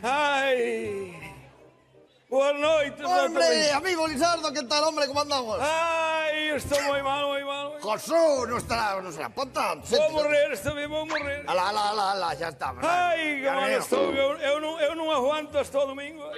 Ai. Boa noite, Hombre, amigo Lizardo, ¿qué tal, hombre? ¿Cómo andamos? Ai, estou moi mal, moi mal. Josú, no será ponta. Vou morrer, estou bien, vou morrer. Ala, ya está. Ai, que mal estou. Eu non aguanto hasta o domingo.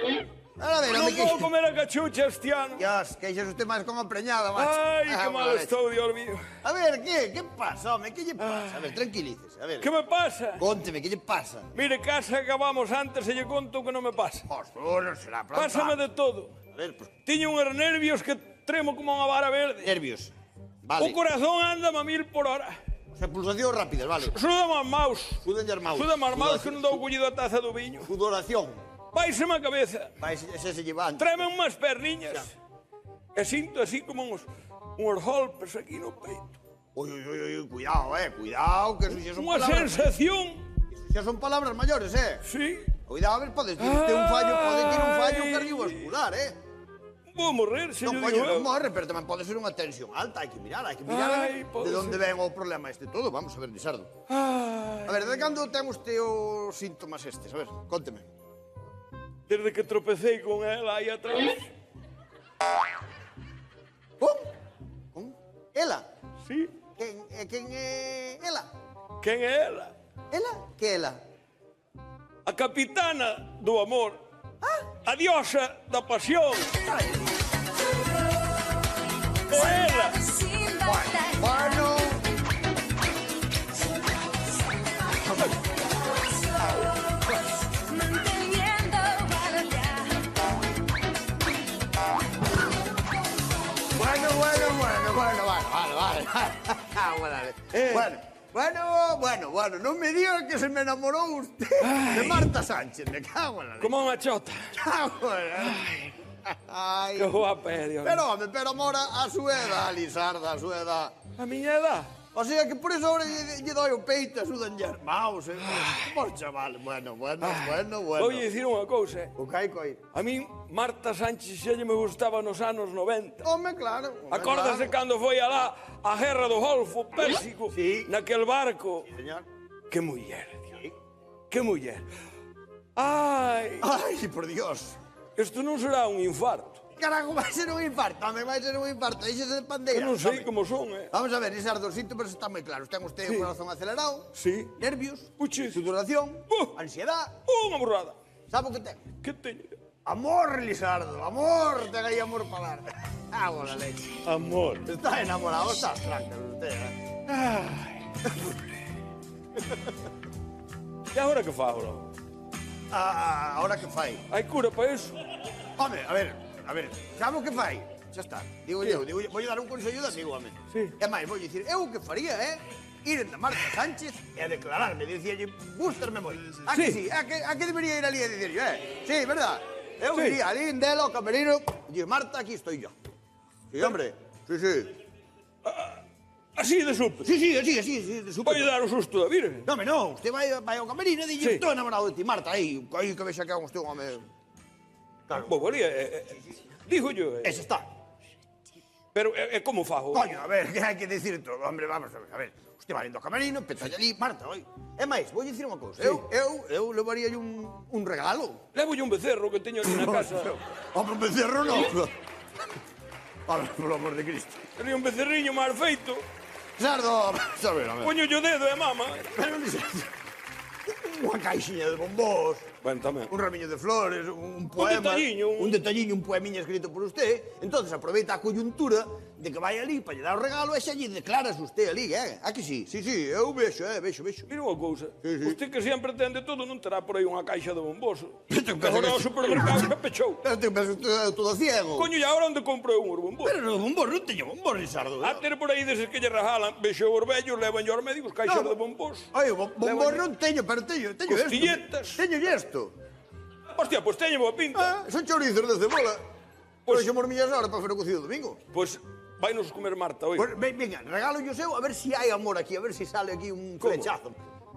A ver, Non hombre, vou comer a cachucha este ano. Dios, que eixes usted máis como preñada, macho. Ai, que mal estou, Dios mío. A ver, ¿qué pasa, hombre? ¿Qué lle pasa? A ver, tranquilícese, a ver. Que me pasa? Pónteme, ¿qué lle pasa? Mire, casa acabamos antes e lle conto que non me pasa. Josú, no será pronta. Pásame de todo. A ver, pues, Tiño uns nervios que tremo como unha vara verde. nervios. O Vale. corazón anda a 1000 por hora. O sea, pulsacións rápidas, vale. Súdame as maus. Súdenlle as maus. Súdame as maus que non dou collido a taza do viño. Sudoración. Váiseme a cabeza. Vai, ese se lleva antes. Tráeme unhas perniñas. E sinto así como uns golpes aquí no peito. Uy, cuidado, cuidado, que eso xa son Unha palabras. sensación. Eso xa son palabras maiores, Sí. Cuidado, a ver, pode ter un fallo, pode ter un fallo cardiovascular, Vou morrer, se Non, yo coño, digo non morre, pero tamén pode ser unha tensión alta, hai que mirar Ai, de pode onde ser. ven o problema este todo. Vamos a ver, Lizardo. Ai, A ver, de cando ten usted os síntomas estes? A ver, cónteme. desde que tropecei con ela aí atrás. Con? Ela? Sí. Quen é ela? Quen é ela? Ela? Que ela? A capitana do amor. A diosa da pasión. É ela. Bueno, Bueno, non me diga que se me enamorou usted de Marta Sánchez, me cago en la leche. Como unha chota. Cago en la leche. Ai. Que guapa é, Dios. Pero amora a súa edad, Lizarda, a súa edad. A miña edad. O sea que por eso ahora lle doi o peito e sudan lle maus. Por chaval, bueno. Vou dicir unha cousa. O caico aí. A min, Marta Sánchez xa lle me gustaba nos anos 90. Home, claro. Acórdase cando foi alá a guerra do Golfo Pérsico? Sí. Naquel barco. Sí, señor. Que muller, Dios. Que muller. Ai, Ai, por Dios. isto non será un infarto. Carajo, vai ser un infarto, home, vai ser un infarto. Deixese de pandeira. Que non sei home. como son, Vamos a ver, Lizardo, os síntomas están moi claros. Ten usted o corazón acelerado, Sí. nervios, Puchis. sudoración, Ansiedade. ansiedad. Unha borrada. Sabe o que ten? Que teño? Amor, Lizardo, amor. Ten aí amor para dar. Agua la leche. Amor. Está enamorado, está tranquilo usted, E agora que fago? Ahora que fai? Hai cura para iso? Home, a ver, sabe o que fai? Xa está. Digo eu, vou dar un consello de amigo, home. Sí. E máis, vou dicir, eu o que faría, ir a Marta Sánchez e a declararme, dicirlle, gustarme moi. A que sí? A que debería ir ali a dicirlle, Sí, verdad? Eu Sí. iría ali, delo, ao camerino, e digo, Marta, aquí estoy yo. Sí, hombre, sí. Así de súper. Sí, de súper. Vai dar o susto da Virgen. No, no, usted vai ao camerino e dille, Sí. estou enamorado de ti, Marta, aí que vexa que hago usted un home. Claro. Bobaría, digo yo. Ese está. Pero é como fago? Coño, a ver, que hai que dicir todo, hombre, vamos a ver. Usted vai indo ao camerino, petalle ali, Marta, oi. É máis, vou dicir unha cousa. Eu levaríalle un regalo. Levo un becerro que teño ali na casa. Hombre, un becerro non. Hombre, por amor de Cristo. Teño un becerriño mal feito. Sardo, a ver. Poño o dedo e mama. Pero non unha caixinha de bombós, Bueno, tamén. un ramiño de flores, un poema, detalliño, un detalliño, un poemiña escrito por usted. Entonces aproveita a coyuntura de que vai ali para lle dar o regalo e xa lle declaras usted ali, A que sí? Sí, eu vexo, vexo. Mira unha cousa. Sí. Usted que sempre ten de todo non terá por aí unha caixa de bomboso. Pero Que agora o supermercado xa pechou. Pero te penso que é todo ciego. Coño, e agora onde compro eu un bombos? Pero no bombón, non teño bombón, Lizardo. A ter por aí deses que lle regalan, vexo os vellos, levan os médicos caixas de bombos. Ai, bombón non teño, pero teño esto. Costilletas. Teño esto. Hostia, pois teño boa pinta. Son chorizos de cebola. Pois- Pois xo mormillas ahora para fer o cocido domingo. Pois vainos comer Marta, oi. Pois, venga, regalo yo seu, a ver si hai amor aquí, a ver si sale aquí un flechazo.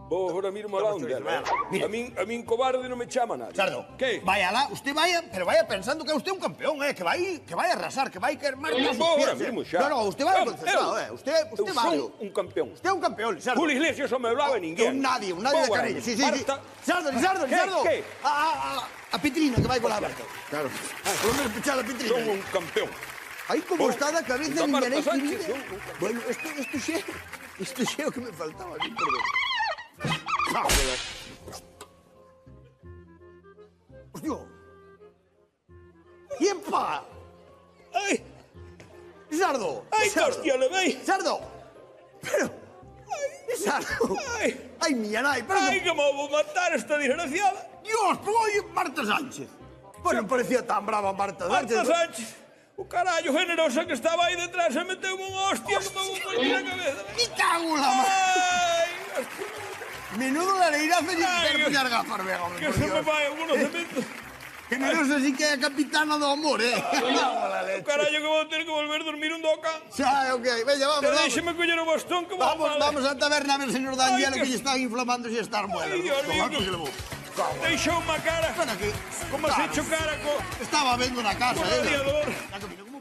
Vou ahora mismo alá onde ela. Mira. A min cobarde non me chama nadie. Sardo, Que? vaya lá, usted vaya, pero vaya pensando que usted é un campeón, que vai a arrasar, que vai querer marcar sus Vou ahora pies, mismo xa. No, usted vai concentrado, Usted Eu vai. son un campeón. Usted é un campeón, Sardo. Julio Iglesias non me hablaba ninguén. Un nadie de Canella. Sí. Sardo. ¿Qué? A Petrina, que vai con la Berta. Claro. Por lo menos pechar a Petrina. Son un campeón. Aí como está da cabeza, Marta ninguén Sánchez, escribir. Bueno, isto é o que me faltaba a mí, perdón. Hostia. ¡Iepa! Ai, ¡Sardo! ai, que hostia le vei. ¡Sardo! Pero... ¡Sardo! Ai, ¡Ay, miña nai! Pero... ai, que me vou matar esta desgraciada. Dios, pero oye, Marta Sánchez. Pues non parecía tan brava Marta Sánchez. Marta Sánchez. O carallo generosa que estaba aí detrás se meteu unha hostia que me vou poñer na cabeza. ¡Me cago en la madre! Ai, Menudo lareirazo de Ay, perpullar gafas, vega, que se me vai o conocemento. Generosa sí que é a capitana do amor, O carallo que vou ter que volver a dormir un doca. Xa, ok, veña, vamos, Pero vamos. déxeme coller o bastón que vou mal. Vamos a taberna a ver, señor D'Angelo, Ay, que lle están inflamando e estar muerto. Ay, Dios mío, deixou má cara. Espera aquí. Como se chocara co Estaba vendo na casa, radiador. Ya que vino,